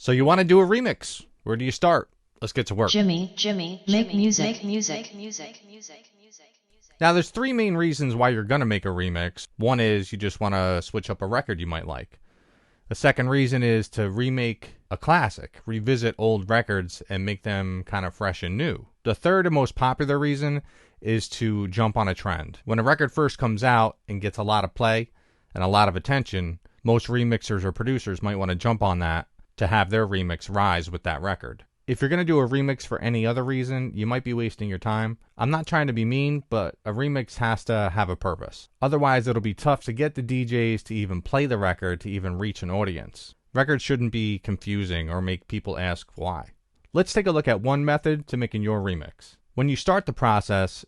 So you want to do a remix. Where do you start? Let's get to work. Jimmy, make music. Now there's three main reasons why you're going to make a remix. One is you just want to switch up a record you might like. The second reason is to remake a classic, revisit old records and make them kind of fresh and new. The third and most popular reason is to jump on a trend. When a record first comes out and gets a lot of play and a lot of attention, most remixers or producers might want to jump on that to have their remix rise with that record. If you're going to do a remix for any other reason, you might be wasting your time. I'm not trying to be mean, but a remix has to have a purpose. Otherwise, it'll be tough to get the DJs to even play the record to even reach an audience. Records shouldn't be confusing or make people ask why. Let's take a look at one method to making your remix. When you start the process,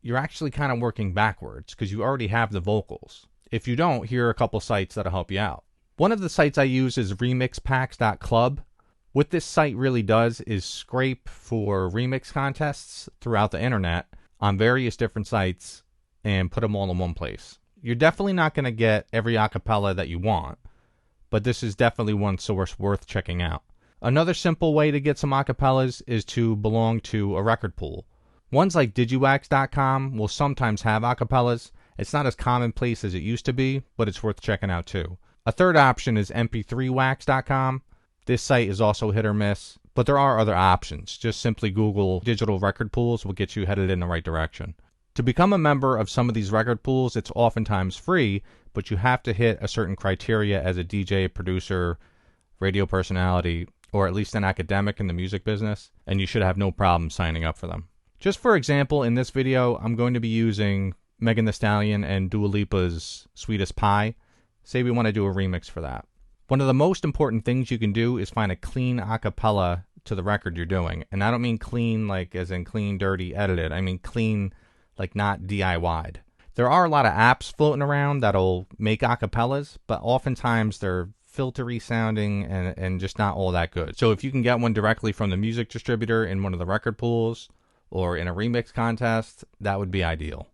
you're actually kind of working backwards because you already have the vocals. If you don't, here are a couple sites that'll help you out. One of the sites I use is remixpacks.club. What this site really does is scrape for remix contests throughout the internet on various different sites and put them all in one place. You're definitely not going to get every acapella that you want, but this is definitely one source worth checking out. Another simple way to get some acapellas is to belong to a record pool. Ones like digiwax.com will sometimes have acapellas. It's not as commonplace as it used to be, but it's worth checking out too. A third option is mp3wax.com. This site is also hit or miss, but there are other options. Just simply Google digital record pools will get you headed in the right direction. To become a member of some of these record pools, it's oftentimes free, but you have to hit a certain criteria as a DJ, producer, radio personality, or at least an academic in the music business, and you should have no problem signing up for them. Just for example, in this video, I'm going to be using Megan Thee Stallion and Dua Lipa's Sweetest Pie. Say we want to do a remix for that. One of the most important things you can do is find a clean acapella to the record you're doing. And I don't mean clean like as in clean, dirty, edited. I mean clean like not DIY'd. There are a lot of apps floating around that'll make acapellas, but oftentimes they're filtery sounding and just not all that good. So if you can get one directly from the music distributor in one of the record pools or in a remix contest, that would be ideal.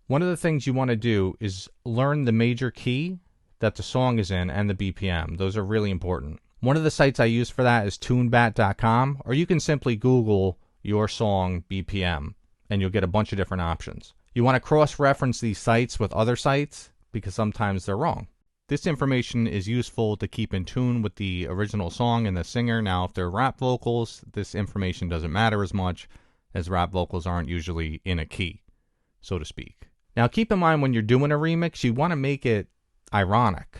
One of the things you want to do is learn the major key that the song is in and the BPM. Those are really important. One of the sites I use for that is tunebat.com, or you can simply Google your song BPM and you'll get a bunch of different options. You want to cross-reference these sites with other sites because sometimes they're wrong. This information is useful to keep in tune with the original song and the singer. Now, if they're rap vocals, this information doesn't matter as much as rap vocals aren't usually in a key, so to speak. Now, keep in mind when you're doing a remix, you want to make it ironic,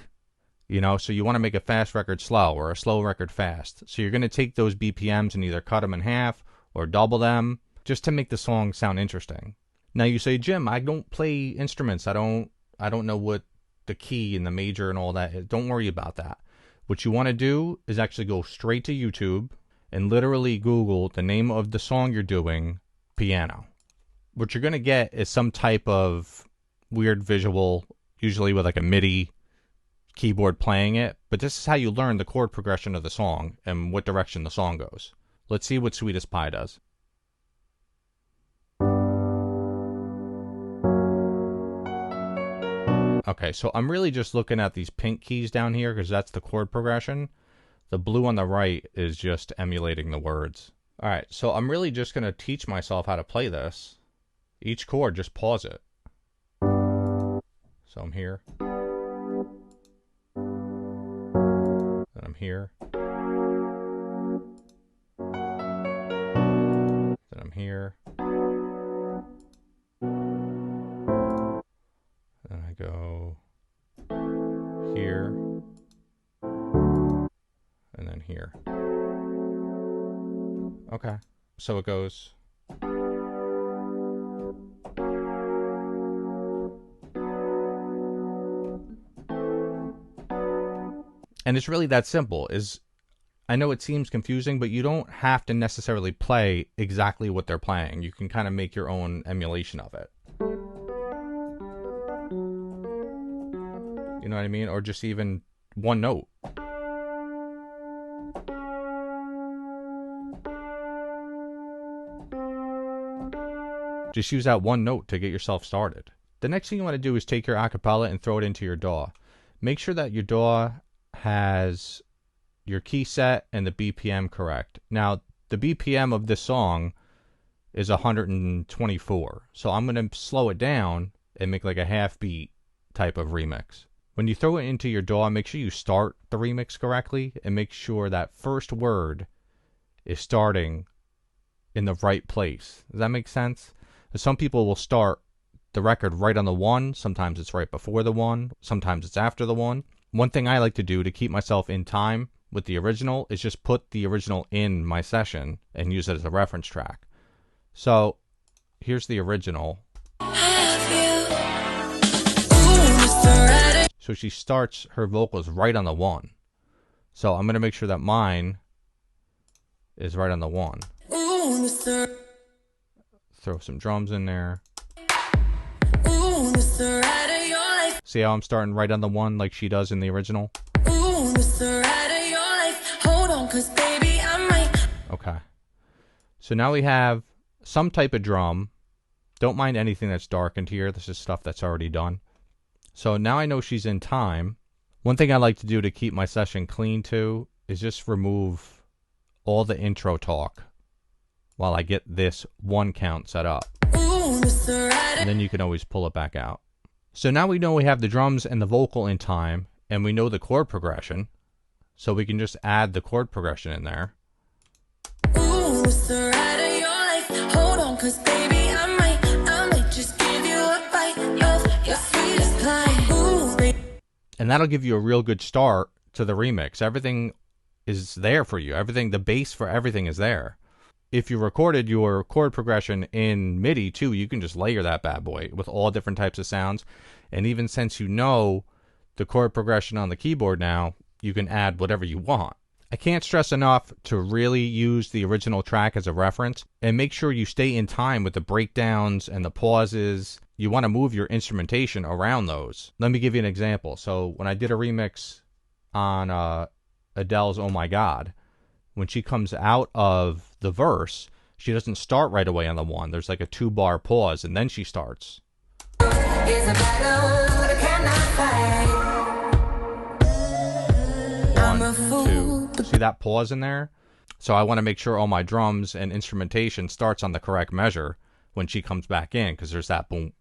so you want to make a fast record slow or a slow record fast. So you're going to take those BPMs and either cut them in half or double them just to make the song sound interesting. Now you say, Jim, I don't play instruments. I don't know what the key and the major and all that is. Don't worry about that. What you want to do is actually go straight to YouTube and literally Google the name of the song you're doing, piano. What you're going to get is some type of weird visual, usually with like a Midi keyboard playing it, but this is how you learn the chord progression of the song and what direction the song goes. Let's see what Sweetest Pie does. Okay, so I'm really just looking at these pink keys down here because that's the chord progression. The blue on the right is just emulating the words. Alright, so I'm really just going to teach myself how to play this. Each chord, just pause it. So I'm here, then I'm here, then I'm here, then I go here, and then here. Okay, so it goes. And it's really that simple. I know it seems confusing, but you don't have to necessarily play exactly what they're playing. You can kind of make your own emulation of it. You know what I mean? Or just even one note. Just use that one note to get yourself started. The next thing you want to do is take your acapella and throw it into your DAW. Make sure that your DAW has your key set, and the BPM correct. Now, the BPM of this song is 124. So I'm going to slow it down and make like a half beat type of remix. When you throw it into your DAW, make sure you start the remix correctly and make sure that first word is starting in the right place. Does that make sense? Some people will start the record right on the one. Sometimes it's right before the one. Sometimes it's after the one. One thing I like to do to keep myself in time with the original is just put the original in my session and use it as a reference track. So here's the original. So she starts her vocals right on the one. So I'm going to make sure that mine is right on the one. Throw some drums in there. See how I'm starting right on the one like she does in the original? Okay. So now we have some type of drum. Don't mind anything that's darkened here. This is stuff that's already done. So now I know she's in time. One thing I like to do to keep my session clean too is just remove all the intro talk while I get this one count set up. And then you can always pull it back out. So now we know we have the drums and the vocal in time, and we know the chord progression. So we can just add the chord progression in there. And that'll give you a real good start to the remix. Everything is there for you. Everything, the base for everything is there. If you recorded your chord progression in MIDI too, you can just layer that bad boy with all different types of sounds. And even since you know the chord progression on the keyboard now, you can add whatever you want. I can't stress enough to really use the original track as a reference and make sure you stay in time with the breakdowns and the pauses. You want to move your instrumentation around those. Let me give you an example. So when I did a remix on Adele's Oh My God, when she comes out of the verse, she doesn't start right away on the one. There's like a 2-bar pause, and then she starts. One, two. See that pause in there? So I want to make sure all my drums and instrumentation starts on the correct measure when she comes back in, because there's that boom,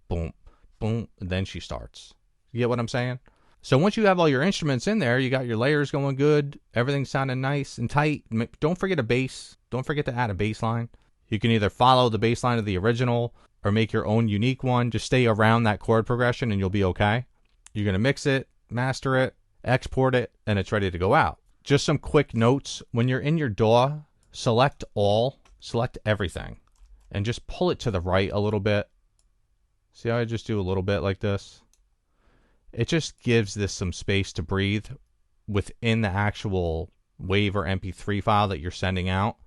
boom, boom, and then she starts. You get what I'm saying? So once you have all your instruments in there, you got your layers going good, everything's sounding nice and tight. Don't forget a bass. Don't forget to add a bass line. You can either follow the bass line of the original or make your own unique one. Just stay around that chord progression and you'll be okay. You're going to mix it, master it, export it, and it's ready to go out. Just some quick notes. When you're in your DAW, select all, select everything, and just pull it to the right a little bit. See how I just do a little bit like this? It just gives this some space to breathe within the actual WAV or MP3 file that you're sending out,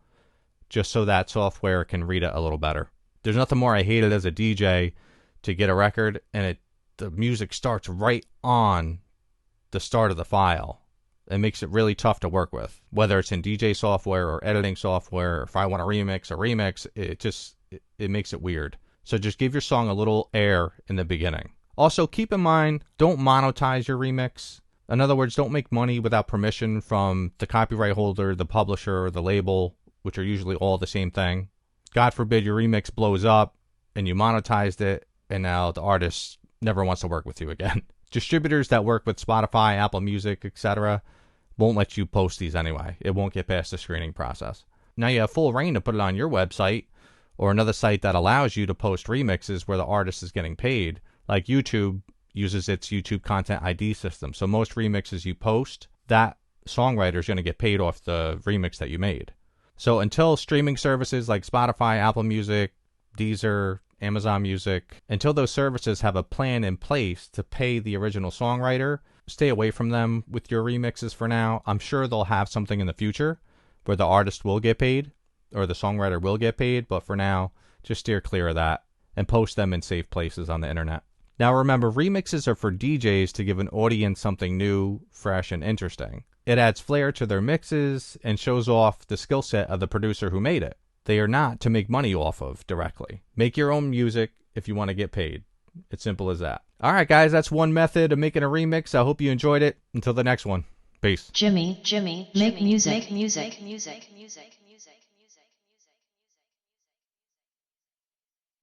just so that software can read it a little better. There's nothing more I hated as a DJ to get a record and the music starts right on the start of the file. It makes it really tough to work with, whether it's in DJ software or editing software, or if I want to remix, it makes it weird. So just give your song a little air in the beginning. Also, keep in mind, don't monetize your remix. In other words, don't make money without permission from the copyright holder, the publisher, or the label, which are usually all the same thing. God forbid your remix blows up and you monetized it, and now the artist never wants to work with you again. Distributors that work with Spotify, Apple Music, etc. won't let you post these anyway. It won't get past the screening process. Now you have full reign to put it on your website or another site that allows you to post remixes where the artist is getting paid. Like YouTube uses its YouTube Content ID system. So most remixes you post, that songwriter is going to get paid off the remix that you made. So until streaming services like Spotify, Apple Music, Deezer, Amazon Music, until those services have a plan in place to pay the original songwriter, stay away from them with your remixes for now. I'm sure they'll have something in the future where the artist will get paid or the songwriter will get paid, but for now, just steer clear of that and post them in safe places on the internet. Now remember, remixes are for DJs to give an audience something new, fresh, and interesting. It adds flair to their mixes and shows off the skill set of the producer who made it. They are not to make money off of directly. Make your own music if you want to get paid. It's simple as that. All right, guys, that's one method of making a remix. I hope you enjoyed it. Until the next one. Peace. Jimmy, make music.